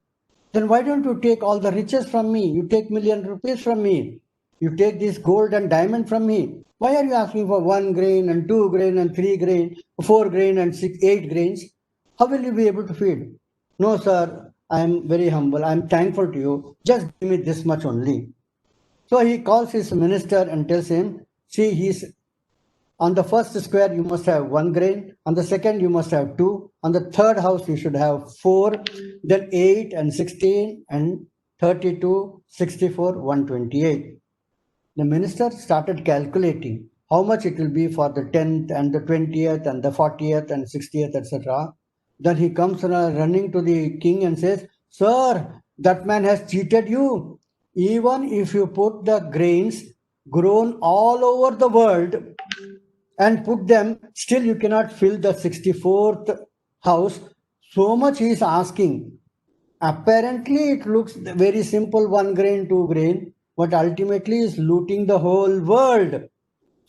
Then why don't you take all the riches from me? You take million rupees from me. You take this gold and diamond from me. Why are you asking for 1 grain and 2 grain and 3 grain, 4 grain and 8 grains? How will you be able to feed? No, sir, I am very humble. I am thankful to you. Just give me this much only. So he calls his minister and tells him, see, he's on the first square, you must have 1 grain. On the second, you must have 2. On the third house, you should have 4. Then 8 and 16 and 32, 64, 128. The minister started calculating how much it will be for the 10th and the 20th and the 40th and 60th, etc. Then he comes running to the king and says, sir, that man has cheated you. Even if you put the grains grown all over the world and put them, still you cannot fill the 64th house. So much he is asking. Apparently, it looks very simple, 1 grain, 2 grain, but ultimately is looting the whole world.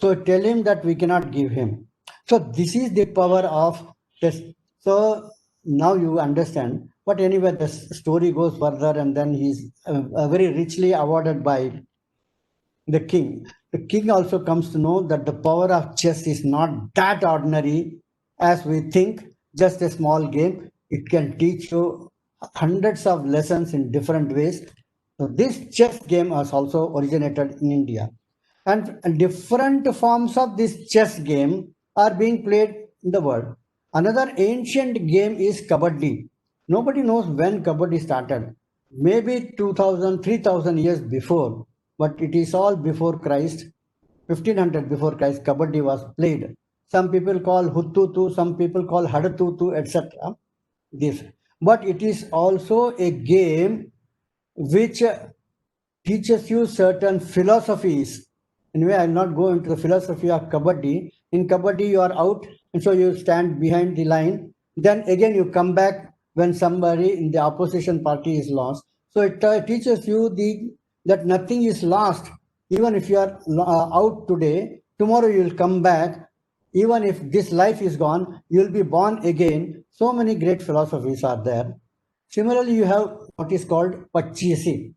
So tell him that we cannot give him. So this is the power of this. So now you understand. But anyway, the story goes further, and then he's very richly awarded by the king. The king also comes to know that the power of chess is not that ordinary as we think, just a small game. It can teach you hundreds of lessons in different ways. So this chess game has also originated in India. And different forms of this chess game are being played in the world. Another ancient game is Kabaddi. Nobody knows when Kabaddi started. Maybe 2000, 3000 years before, but it is all before Christ. 1500 before Christ, Kabaddi was played. Some people call Huttutu, some people call Hadatutu, etc. This, but it is also a game which teaches you certain philosophies. Anyway, I'll not go into the philosophy of Kabaddi. In Kabaddi, you are out, and so you stand behind the line. Then again, you come back when somebody in the opposition party is lost. So it teaches you that nothing is lost. Even if you are out today, tomorrow you will come back. Even if this life is gone, you will be born again. So many great philosophies are there. Similarly, you have what is called Pachisi.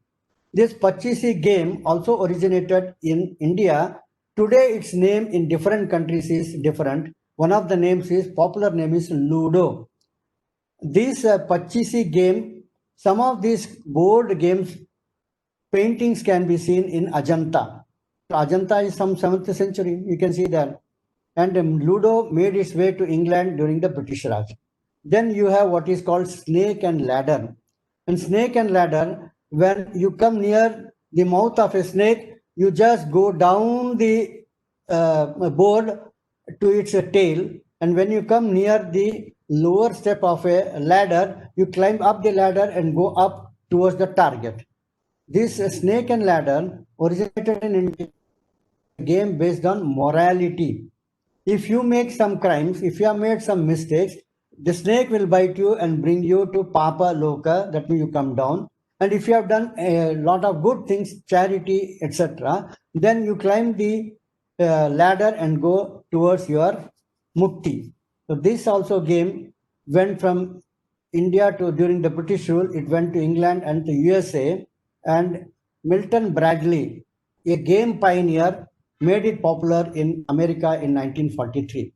This Pachisi game also originated in India. Today, its name in different countries is different. One of the names is popular name is Ludo. This Pachisi game, some of these board games paintings can be seen in Ajanta. Ajanta is some 7th century. You can see that. And Ludo made its way to England during the British Raj. Then you have what is called snake and ladder. And snake and ladder, when you come near the mouth of a snake, you just go down the board to its tail. And when you come near the lower step of a ladder, you climb up the ladder and go up towards the target. This snake and ladder originated in India, a game based on morality. If you make some crimes, if you have made some mistakes, the snake will bite you and bring you to Papa Loka, that means you come down. And if you have done a lot of good things, charity, etc., then you climb the ladder and go towards your mukti. So this also game went from India to during the British rule, it went to England and to USA. And Milton Bradley, a game pioneer, made it popular in America in 1943.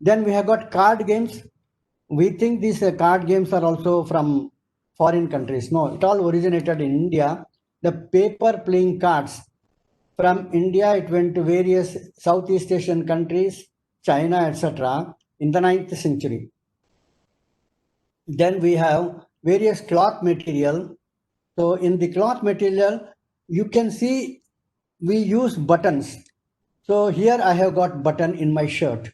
Then we have got card games. We think these card games are also from foreign countries. No, it all originated in India. The paper playing cards from India, it went to various Southeast Asian countries, China, etc. in the 9th century. Then we have various cloth material. So in the cloth material, you can see we use buttons. So here I have got button in my shirt.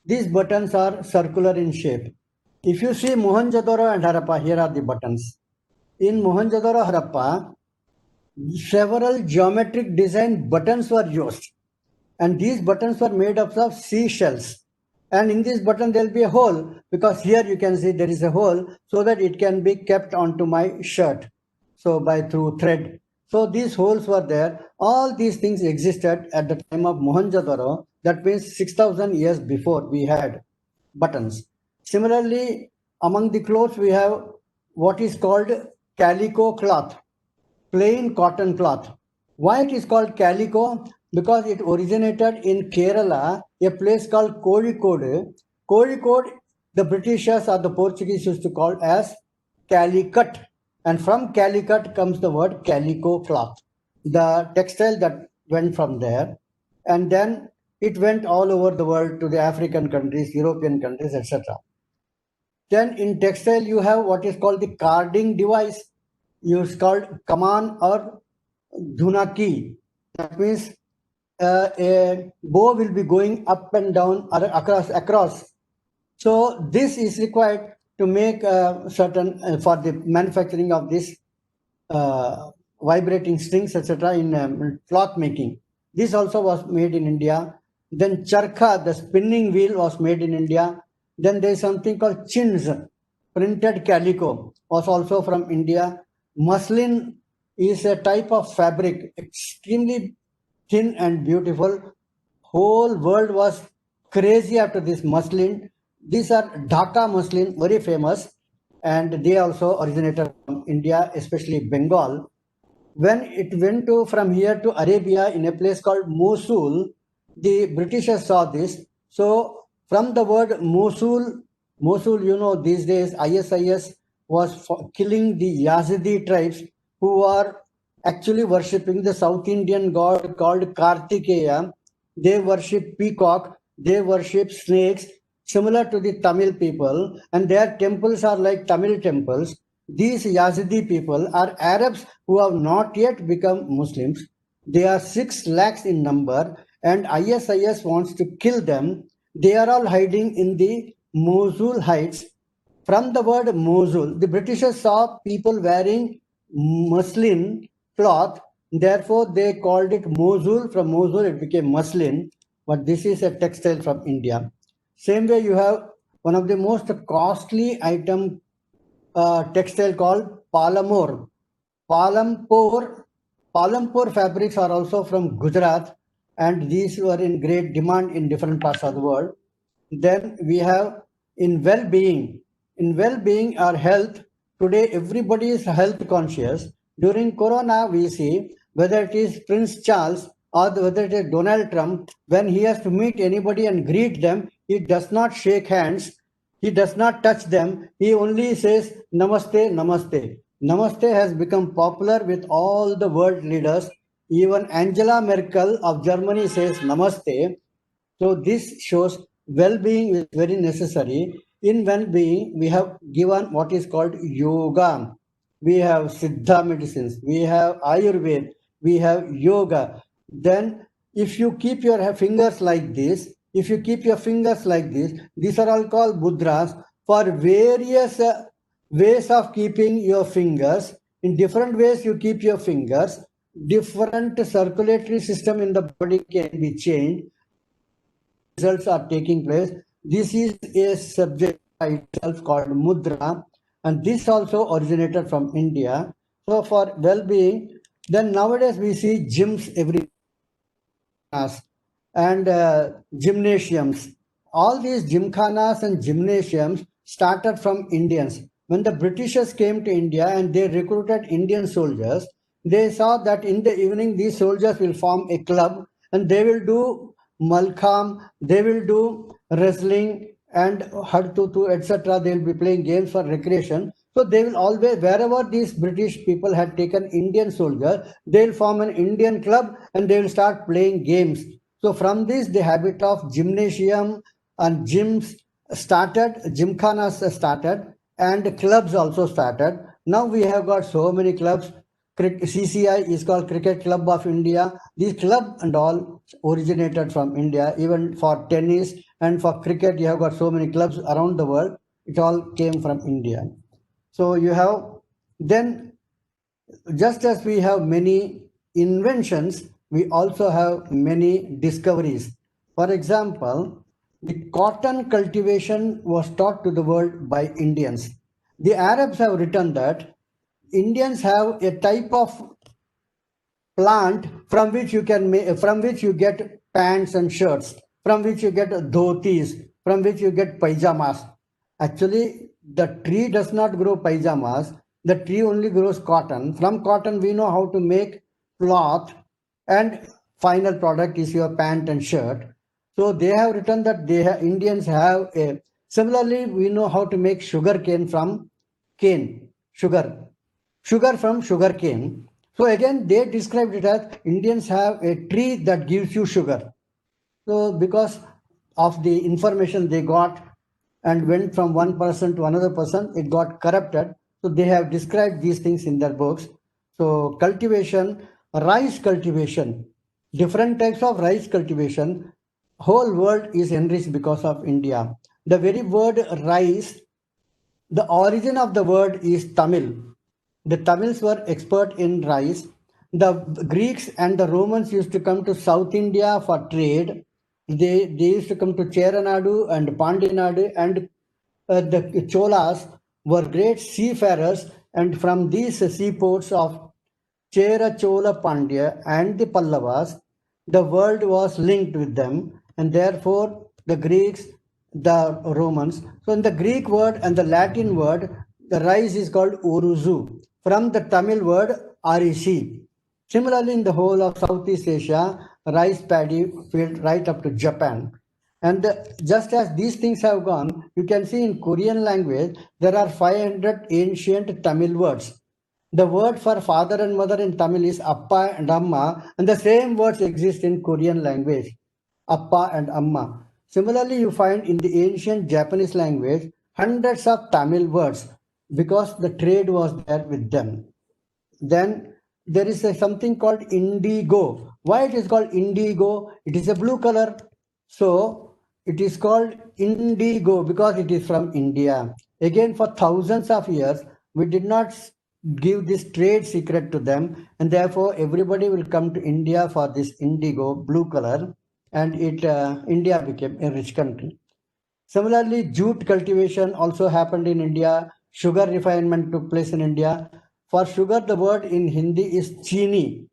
These buttons are circular in shape. If you see Mohenjo-daro and Harappa, here are the buttons. In Mohenjo-daro, Harappa, several geometric design buttons were used. And these buttons were made up of seashells. And in this button, there will be a hole, because here you can see there is a hole so that it can be kept onto my shirt. So through thread. So these holes were there. All these things existed at the time of Mohenjo-daro. That means 6,000 years before we had buttons. Similarly, among the clothes, we have what is called calico cloth, plain cotton cloth. Why it is called calico? Because it originated in Kerala, a place called Kozhikode. Kozhikode, the Britishers or the Portuguese used to call as Calicut. And from Calicut comes the word calico cloth, the textile that went from there. And then it went all over the world to the African countries, European countries, etc. Then in textile, you have what is called the carding device. It's called kaman or dhunaki. That means a bow will be going up and down or across. So this is required to make certain for the manufacturing of this vibrating strings, etc. in cloth making. This also was made in India. Then charkha, the spinning wheel, was made in India. Then there is something called chins, printed calico, was also from India. Muslin is a type of fabric, extremely thin and beautiful. Whole world was crazy after this muslin. These are Dhaka muslin, very famous. and they also originated from India, especially Bengal. When it went to from here to Arabia in a place called Mosul, the Britishers saw this. So from the word Mosul, Mosul, these days ISIS was killing the Yazidi tribes who are actually worshipping the South Indian god called Kartikeya. They worship peacock, they worship snakes, similar to the Tamil people, and their temples are like Tamil temples. These Yazidi people are Arabs who have not yet become Muslims. They are 6 lakhs in number, and ISIS wants to kill them. They are all hiding in the Mosul Heights. From the word Mosul, the Britishers saw people wearing muslin cloth, therefore they called it Mosul. From Mosul, it became muslin, but this is a textile from India. Same way, you have one of the most costly item textile called Palamur. Palampur, Palampur fabrics are also from Gujarat, and these were in great demand in different parts of the world. Then we have in well-being. In well-being or health, today everybody is health conscious. During Corona, we see whether it is Prince Charles or whether it is Donald Trump, when he has to meet anybody and greet them, he does not shake hands, he does not touch them, he only says Namaste, Namaste. Namaste has become popular with all the world leaders. Even Angela Merkel of Germany says Namaste. So this shows well-being is very necessary. In well-being, we have given what is called yoga. We have Siddha medicines, we have Ayurveda, we have yoga. Then if you keep your fingers like this, if you keep your fingers like this, these are all called mudras for various ways of keeping your fingers. In different ways you keep your fingers, different circulatory system in the body can be changed, results are taking place. This is a subject by itself called mudra, and this also originated from India. So for well-being, then nowadays we see gyms every and gymnasiums. All these gymkhanas and gymnasiums started from Indians. When the Britishers came to India and they recruited Indian soldiers, they saw that in the evening these soldiers will form a club and they will do malkham, they will do wrestling and hadtutu, etc. They will be playing games for recreation. So they will always, wherever these British people had taken Indian soldiers, they will form an Indian club and they will start playing games. So from this, the habit of gymnasium and gyms started, gymkhanas started, and clubs also started. Now we have got so many clubs. CCI is called Cricket Club of India. These club and all originated from India. Even for tennis and for cricket, you have got so many clubs around the world. It all came from India. So you have then, just as we have many inventions, we also have many discoveries. For example, the cotton cultivation was taught to the world by Indians. The Arabs have written that Indians have a type of plant from which you can make, from which you get pants and shirts, from which you get dhotis, from which you get pajamas. Actually, the tree does not grow pajamas. The tree only grows cotton. From cotton, we know how to make cloth, and final product is your pant and shirt. So they have written that Indians have a. Similarly, we know how to make sugar cane from cane, sugar from sugar cane. So again, they described it as Indians have a tree that gives you sugar. So because of the information they got and went from one person to another person, it got corrupted. So they have described these things in their books. So cultivation, rice cultivation, different types of rice cultivation, whole world is enriched because of India. The very word rice, the origin of the word is Tamil. The Tamils were expert in rice. The Greeks and the Romans used to come to South India for trade. They used to come to Cheranadu and Pandinadu, and the Cholas were great seafarers, and from these seaports of Chera Chola Pandya and the Pallavas, the world was linked with them, and therefore the Greeks, the Romans. So in the Greek word and the Latin word, the rice is called Uruzu, from the Tamil word Arishi. Similarly, in the whole of Southeast Asia, rice paddy field right up to Japan. And just as these things have gone, you can see in Korean language, there are 500 ancient Tamil words. The word for father and mother in Tamil is Appa and Amma, and the same words exist in Korean language, Appa and Amma. Similarly, you find in the ancient Japanese language hundreds of Tamil words because the trade was there with them. Then there is something called indigo. Why it is called indigo? It is a blue color. So it is called indigo because it is from India. Again, for thousands of years, we did not give this trade secret to them, and therefore everybody will come to India for this indigo blue color, and India became a rich country. Similarly, jute cultivation also happened in India. Sugar refinement took place in India. For sugar, the word in Hindi is chini.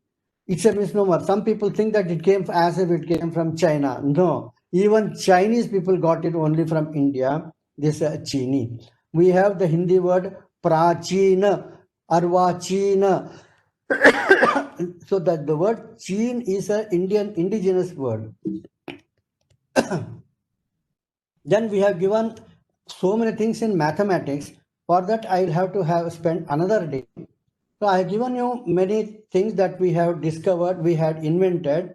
It's a misnomer. Some people think that it came as if it came from China. No, even Chinese people got it only from India. This chini. We have the Hindi word prachina, arvachina. So that the word chin is an Indian indigenous word. Then we have given so many things in mathematics. For that, I will have to have spent another day. So I have given you many things that we have discovered, we had invented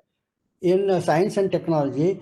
in science and technology.